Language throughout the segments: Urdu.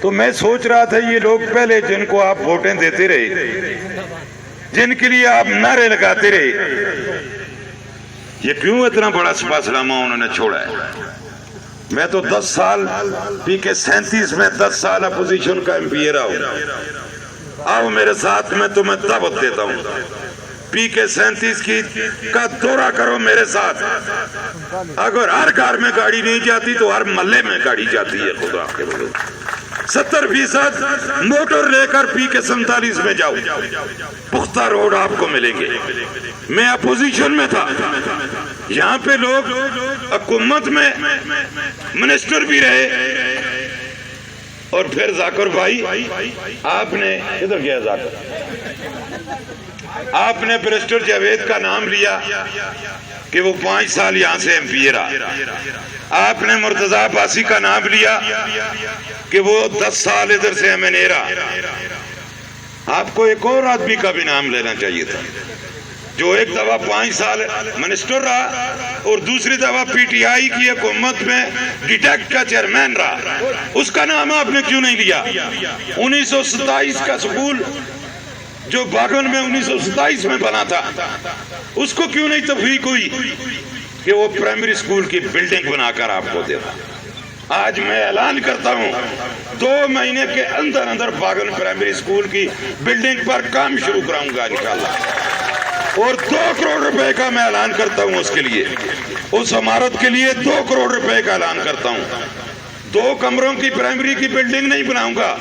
تو میں سوچ رہا تھا یہ لوگ پہلے جن کو آپ ووٹیں دیتے رہے، جن کے لیے آپ نعرے لگاتے رہے، یہ کیوں اتنا بڑا سپاسنامہ انہوں نے چھوڑا ہے؟ میں تو 10 سال پی کے 37 میں 10 سال اپوزیشن کا ایم پی اے رہا ہوں۔ آؤ میرے ساتھ، میں تمہیں دعوت دیتا ہوں، پی کے 37 کا دورہ کرو میرے ساتھ۔ اگر ہر گھر میں گاڑی نہیں جاتی تو ہر محلے میں گاڑی جاتی ہے، خدا کے بولو۔ 70% موٹر لے کر پی کے 47 میں جاؤ، پختہ روڈ آپ کو ملیں گے۔ میں اپوزیشن میں تھا، یہاں پہ لوگ حکومت میں منسٹر بھی رہے، اور پھر ذاکر بھائی آپ نے ادھر گیا، ذاکر آپ نے برسٹر جاوید کا نام لیا کہ وہ 5 سال یہاں سے ایم پی اے رہا، آپ نے مرتضی عباسی کا نام لیا کہ وہ 10 سال ادھر سے ایم این اے رہا۔ آپ کو ایک اور آدمی کا بھی نام لینا چاہیے تھا جو ایک دفعہ 5 سال منسٹر رہا اور دوسری دفعہ پی ٹی آئی کی حکومت میں ڈیٹیکٹ کا چیئرمین رہا، اس کا نام آپ نے کیوں نہیں لیا؟ 1927 کا سکول جو باغن میں 1927 میں بنا تھا، اس کو کیوں نہیں توفیق ہوئی کہ وہ پرائمری سکول کی بلڈنگ بنا کر آپ کو دے گا؟ آج میں اعلان کرتا ہوں 2 مہینے کے اندر اندر باغن پرائمری سکول کی بلڈنگ پر کام شروع کراؤں گا انشاءاللہ، اور 2 کروڑ روپے کا میں اعلان کرتا ہوں اس کے لیے، اس عمارت کے لیے 2 کروڑ روپے کا اعلان کرتا ہوں۔ 2 کمروں کی پرائمری کی بلڈنگ نہیں بناؤں گا،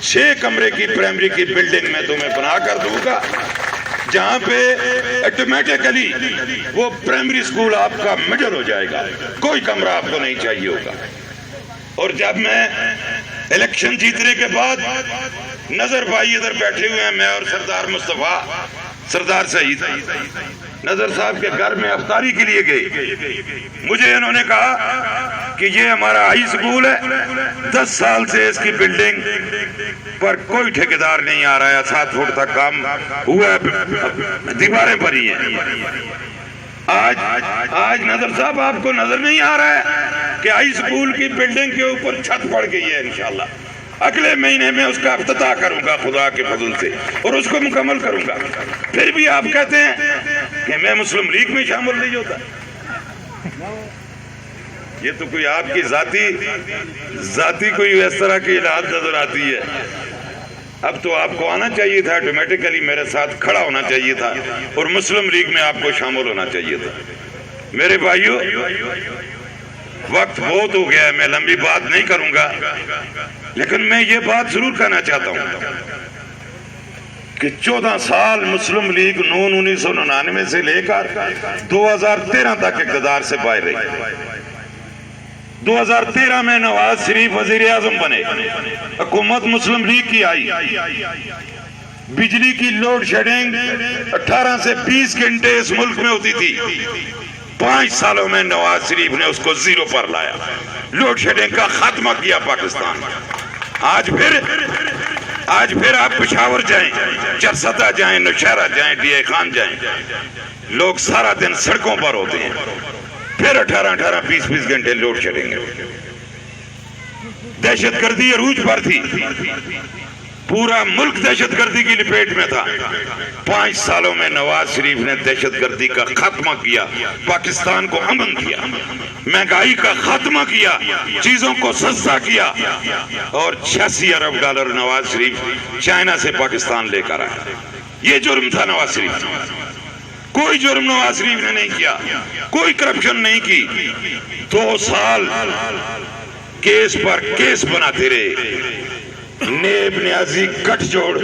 6 کمرے کی پرائمری کی بلڈنگ میں تمہیں بنا کر دوں گا، جہاں پہ آٹومیٹکلی وہ پرائمری سکول آپ کا مڈل ہو جائے گا، کوئی کمرہ آپ کو نہیں چاہیے ہوگا۔ اور جب میں الیکشن جیتنے کے بعد، نظر بھائی ادھر بیٹھے ہوئے ہیں، میں اور سردار مصطفیٰ، سردار سعید نظر صاحب کے گھر میں افطاری کے لیے گئے، مجھے انہوں نے کہا کہ یہ ہمارا ہائی سکول ہے، 10 سال سے اس کی بلڈنگ پر کوئی ٹھیکیدار نہیں آ رہا ہے، 7 فٹ تک کام ہوا ہے، دیواریں بھری ہیں۔ آج نظر صاحب آپ کو نظر نہیں آ رہا ہے کہ ہائی سکول کی بلڈنگ کے اوپر چھت پڑ گئی ہے؟ انشاءاللہ اگلے مہینے میں اس کا افتتاح کروں گا خدا کے فضل سے، اور اس کو مکمل کروں گا۔ پھر بھی آپ کہتے ہیں کہ میں مسلم لیگ میں شامل نہیں ہوتا۔ یہ تو کوئی آپ کی ذاتی کوئی اس طرح کی اطلاعات نظر آتی ہے۔ اب تو آپ کو آنا چاہیے تھا، آٹومیٹکلی میرے ساتھ کھڑا ہونا چاہیے تھا، اور مسلم لیگ میں آپ کو شامل ہونا چاہیے تھا۔ میرے بھائیوں، وقت بہت ہو گیا ہے، میں لمبی بات نہیں کروں گا، لیکن میں یہ بات ضرور کہنا چاہتا ہوں کہ 14 سال مسلم لیگ نون 1999 سے لے کر 2013 تک اقتدار سے باہر رہی۔ 2013 میں نواز شریف وزیر اعظم بنے، حکومت مسلم لیگ کی آئی، بجلی کی لوڈ شیڈنگ 18 سے 20 گھنٹے اس ملک میں ہوتی تھی، 5 سالوں میں نواز شریف نے اس کو 0 پر لایا، لوڈ شیڈنگ کا خاتمہ کیا پاکستان۔ آج پھر آپ پشاور جائیں، چرسدہ جائیں، نوشہرہ جائیں، ڈی اے خان جائیں، لوگ سارا دن سڑکوں پر ہوتے ہیں، پھر 18 20 گھنٹے لوڈ شیڈنگ ہے۔ دہشت گردی عروج پر تھی، پورا ملک دہشت گردی کی لپیٹ میں تھا، 5 سالوں میں نواز شریف نے دہشت گردی کا خاتمہ کیا، پاکستان کو امن کیا، مہنگائی کا خاتمہ کیا، چیزوں کو سستا کیا، اور 86 ارب ڈالر نواز شریف چائنا سے پاکستان لے کر آیا۔ یہ جرم تھا نواز شریف، کوئی جرم نواز شریف نے نہیں کیا، کوئی کرپشن نہیں کی۔ 2 سال کیس پر کیس بناتے رہے، نیب نیازی گٹھ جوڑ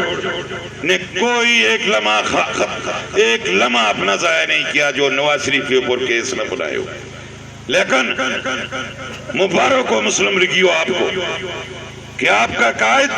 نے کوئی ایک لمحہ اپنا ضائع نہیں کیا جو نواز شریف کے اوپر کیس نہ بنائے ہو۔ لیکن مبارک ہو مسلم لیگیوں آپ کو کہ آپ کا قائد